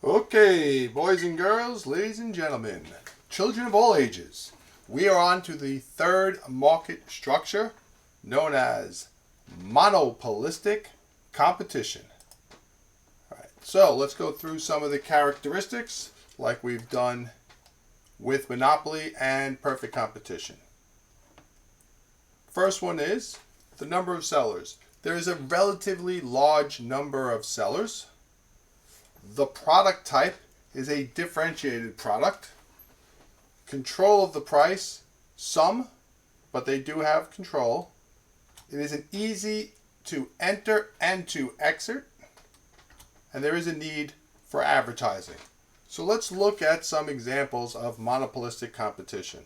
Okay, boys and girls, ladies and gentlemen, children of all ages, we are on to the third market structure known as monopolistic competition. All right, so let's go through some of the characteristics like we've done with Monopoly and Perfect Competition. First one is the number of sellers. There is a relatively large number of sellers. The product type is a differentiated product. Control of the price, some, but they do have control. It is an easy to enter and to exit, and there is a need for advertising. So let's look at some examples of monopolistic competition.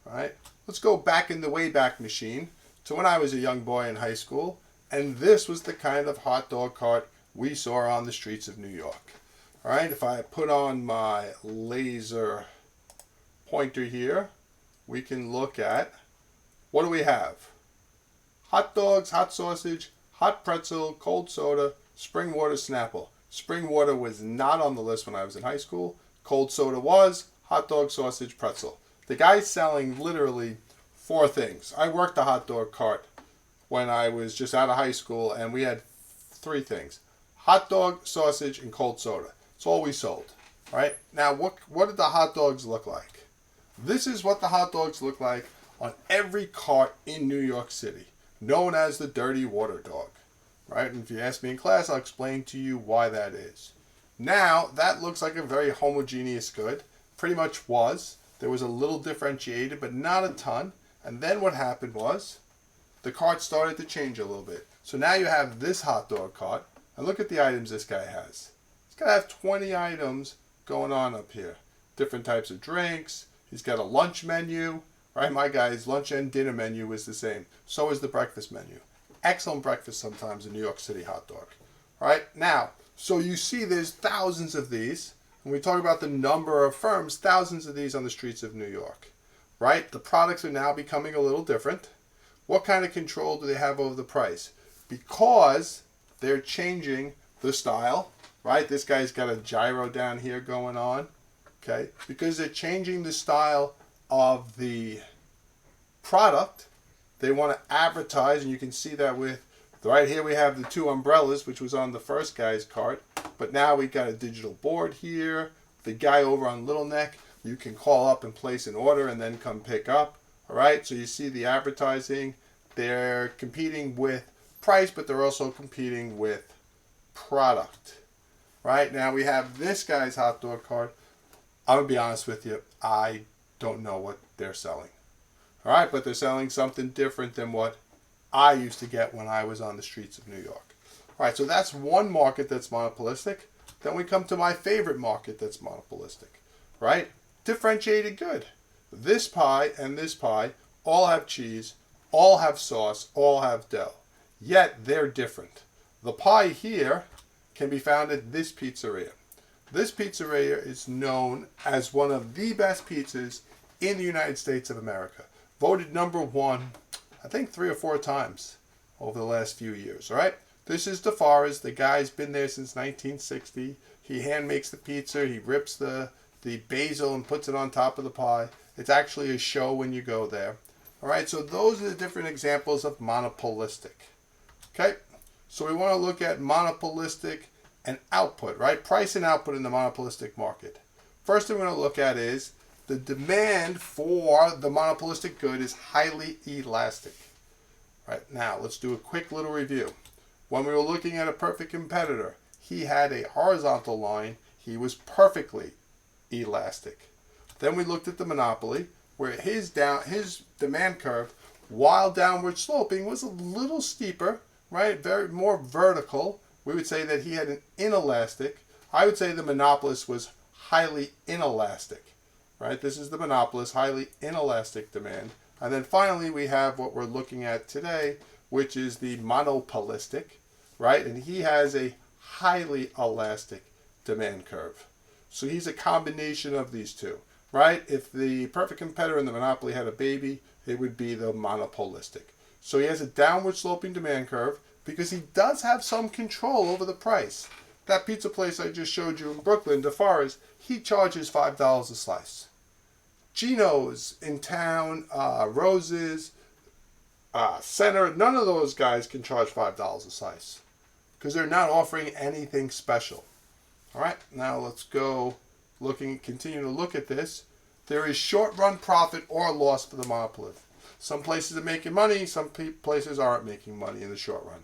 All right, let's go back in the Wayback Machine to when I was a young boy in high school, and this was the kind of hot dog cart we saw on the streets of New York. All right, if I put on my laser pointer here, we can look at, what do we have? Hot dogs, hot sausage, hot pretzel, cold soda, spring water, Snapple. Spring water was not on the list when I was in high school. Cold soda was, hot dog, sausage, pretzel. The guy's selling literally four things. I worked a hot dog cart when I was just out of high school, and we had three things: hot dog, sausage, and cold soda. It's all we sold. Right? Now, what did the hot dogs look like? This is what the hot dogs look like on every cart in New York City, known as the dirty water dog. Right? And if you ask me in class, I'll explain to you why that is. Now, that looks like a very homogeneous good. Pretty much was. There was a little differentiated, but not a ton. And then what happened was, the cart started to change a little bit. So now you have this hot dog cart, and look at the items this guy has. He's got to have 20 items going on up here. Different types of drinks. He's got a lunch menu. Right, my guy's lunch and dinner menu is the same. So is the breakfast menu. Excellent breakfast sometimes in New York City hot dog. Right, now, so you see there's thousands of these. When we talk about the number of firms, thousands of these on the streets of New York. Right, the products are now becoming a little different. What kind of control do they have over the price? Because they're changing the style, right? This guy's got a gyro down here going on, okay? Because they're changing the style of the product, they want to advertise, and you can see that with, right here we have the two umbrellas, which was on the first guy's cart, but now we've got a digital board here. The guy over on Little Neck, you can call up and place an order and then come pick up. All right, so you see the advertising. They're competing with price, but they're also competing with product. Right, now we have this guy's hot dog cart. I'm going to be honest with you, I don't know what they're selling. All right, but they're selling something different than what I used to get when I was on the streets of New York. All right, so that's one market that's monopolistic. Then we come to my favorite market that's monopolistic. Right, differentiated good. This pie and this pie all have cheese, all have sauce, all have dough. Yet they're different. The pie here can be found at this pizzeria. This pizzeria is known as one of the best pizzas in the United States of America. Voted number one, I think 3 or 4 times over the last few years. All right? This is DeFara's. The guy's been there since 1960. He hand makes the pizza. He rips the basil and puts it on top of the pie. It's actually a show when you go there. All right, so those are the different examples of monopolistic. Okay, so we want to look at monopolistic and output, right? Price and output in the monopolistic market. First thing we're going to look at is the demand for the monopolistic good is highly elastic. Right, now let's do a quick little review. When we were looking at a perfect competitor, he had a horizontal line. He was perfectly elastic. Then we looked at the monopoly, where his demand curve, while downward sloping, was a little steeper, right? Very more vertical. We would say that he had an inelastic. I would say the monopolist was highly inelastic, right? This is the monopolist, highly inelastic demand. And then finally, we have what we're looking at today, which is the monopolistic, right? And he has a highly elastic demand curve. So he's a combination of these two, right? If the perfect competitor and the monopoly had a baby, it would be the monopolistic. So he has a downward sloping demand curve because he does have some control over the price. that pizza place I just showed you in Brooklyn, DeForest, he charges $5 a slice. Gino's in town, Rose's, Center, none of those guys can charge $5 a slice because they're not offering anything special. All right, now let's go continue to look at this. There is short-run profit or loss for the monopolist. Some places are making money, some places aren't making money in the short run.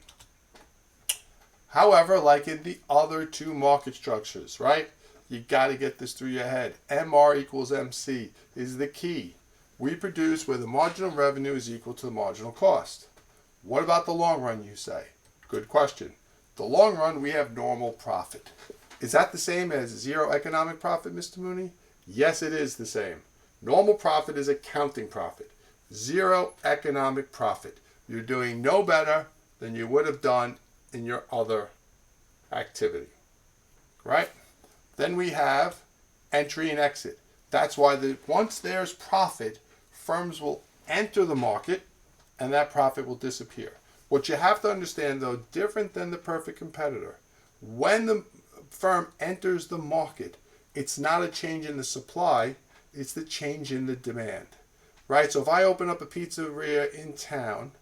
However, like in the other two market structures, right? You got to get this through your head. MR equals MC is the key. We produce where the marginal revenue is equal to the marginal cost. What about the long run, you say? Good question. The long run, we have normal profit. Is that the same as zero economic profit, Mr. Mooney? Yes, it is the same. Normal profit is accounting profit. Zero economic profit. You're doing no better than you would have done in your other activity. Right? Then we have entry and exit. That's why once there's profit, firms will enter the market and that profit will disappear. What you have to understand, though, different than the perfect competitor, when the firm enters the market, it's not a change in the supply, it's the change in the demand. Right? So if I open up a pizzeria in town,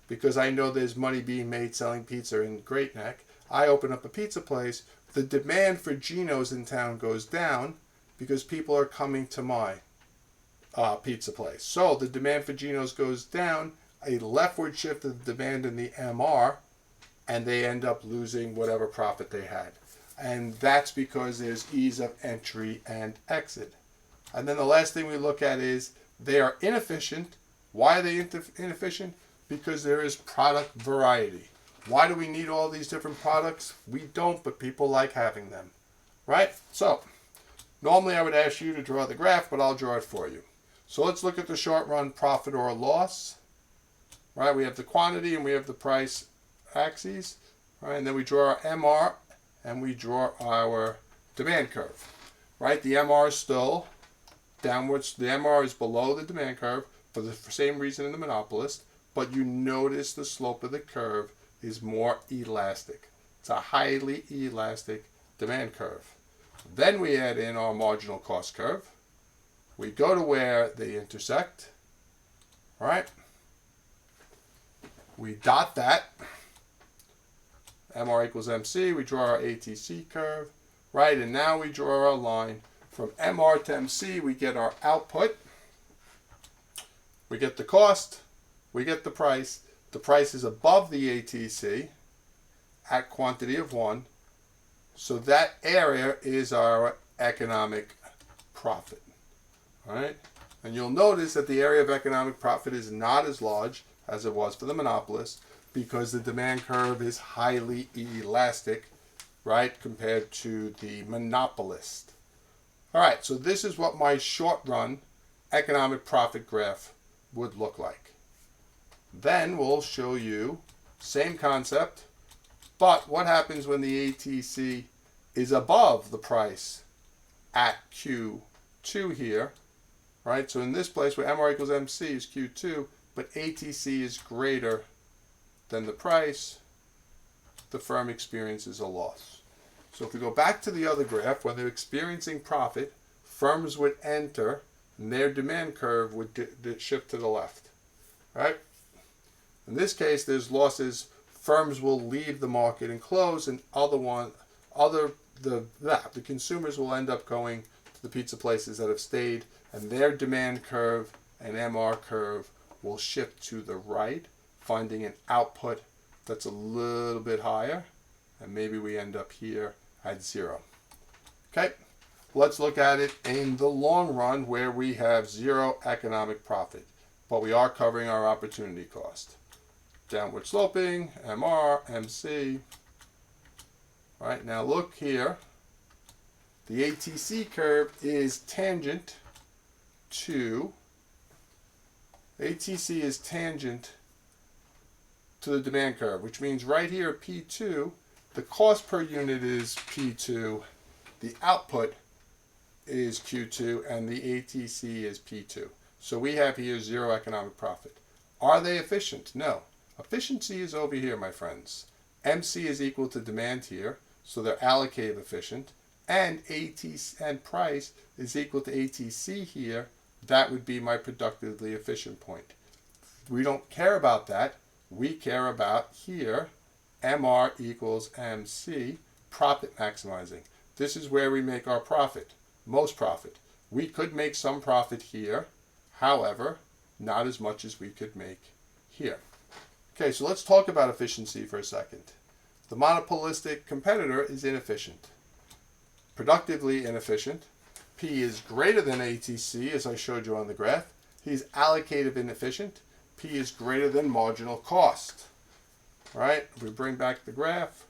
because I know there's money being made selling pizza in Great Neck, I open up a pizza place, the demand for Gino's in town goes down because people are coming to my pizza place. So the demand for Gino's goes down, a leftward shift of the demand in the MR, and they end up losing whatever profit they had. And that's because there's ease of entry and exit. And then the last thing we look at is they are inefficient. Why are they inefficient? Because there is product variety. Why do we need all these different products? We don't, but people like having them. Right? So, normally I would ask you to draw the graph, but I'll draw it for you. So let's look at the short run profit or loss. Right? We have the quantity and we have the price axes. Right? And then we draw our MR and we draw our demand curve. Right? The MR is still downwards. The MR is below the demand curve for the same reason in the monopolist, but you notice the slope of the curve is more elastic. It's a highly elastic demand curve. Then we add in our marginal cost curve. We go to where they intersect. Right? We dot that. MR equals MC. We draw our ATC curve. Right? And now we draw our line. From MR to MC, we get our output. We get the cost. We get the price. The price is above the ATC at quantity of 1. So that area is our economic profit. All right? And you'll notice that the area of economic profit is not as large as it was for the monopolist because the demand curve is highly elastic, right, compared to the monopolist. All right, so this is what my short run economic profit graph would look like. Then we'll show you same concept, but what happens when the ATC is above the price at Q2 here, right? So in this place where MR equals MC is Q2, but ATC is greater than the price, the firm experiences a loss. So if we go back to the other graph, when they're experiencing profit, firms would enter and their demand curve would shift to the left, right? In this case, there's losses. Firms will leave the market and close, and the consumers will end up going to the pizza places that have stayed, and their demand curve and MR curve will shift to the right, finding an output that's a little bit higher, and maybe we end up here at 0. Okay, let's look at it in the long run where we have 0 economic profit, but we are covering our opportunity cost. Downward sloping, MR, MC. All right, now look here. The ATC curve is tangent to the demand curve, which means right here at P2, the cost per unit is P2, the output is Q2, and the ATC is P2. So we have here 0 economic profit. Are they efficient? No. Efficiency is over here, my friends. MC is equal to demand here. so they're allocative efficient, and ATC and price is equal to ATC here, that would be my productively efficient point. We don't care about that. We care about here, MR equals MC, profit maximizing. This is where we make our profit, most profit. We could make some profit here, however, not as much as we could make here. Okay, so let's talk about efficiency for a second. The monopolistic competitor is inefficient, productively inefficient. P is greater than ATC, as I showed you on the graph. He's allocative inefficient. P is greater than marginal cost. All right, if we bring back the graph,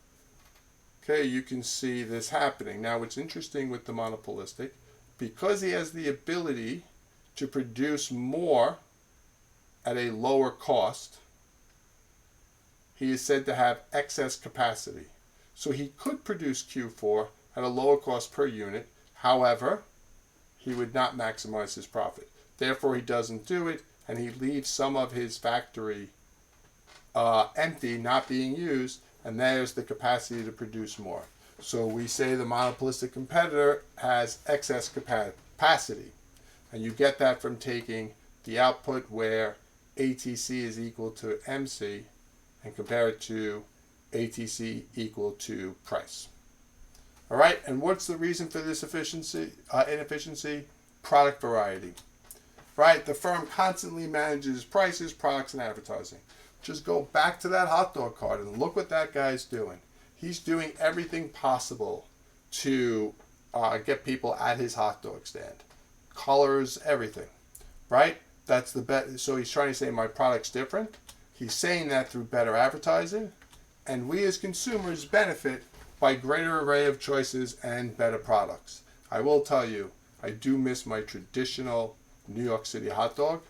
okay, you can see this happening. Now, what's interesting with the monopolistic, because he has the ability to produce more at a lower cost, he is said to have excess capacity. So he could produce Q4 at a lower cost per unit. However, he would not maximize his profit. Therefore, he doesn't do it, and he leaves some of his factory empty, not being used, and there's the capacity to produce more. So we say the monopolistic competitor has excess capacity. And you get that from taking the output where ATC is equal to MC and compare it to ATC equal to price. All right, and what's the reason for this inefficiency? Product variety. Right, the firm constantly manages prices, products, and advertising. Just go back to that hot dog cart and look what that guy's doing. He's doing everything possible to get people at his hot dog stand. Colors, everything, right? That's the bet. So he's trying to say my product's different. He's saying that through better advertising, and we as consumers benefit by greater array of choices and better products. I will tell you, I do miss my traditional New York City hot dog.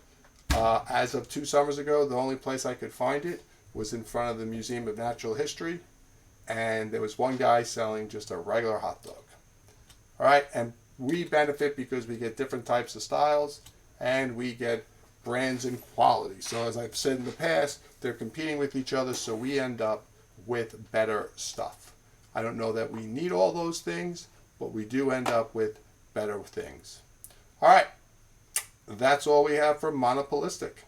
As of 2 summers ago, the only place I could find it was in front of the Museum of Natural History, and there was one guy selling just a regular hot dog. All right, and we benefit because we get different types of styles, and we get brands and quality. So as I've said in the past, they're competing with each other, so we end up with better stuff. I don't know that we need all those things, but we do end up with better things. All right, that's all we have for monopolistic.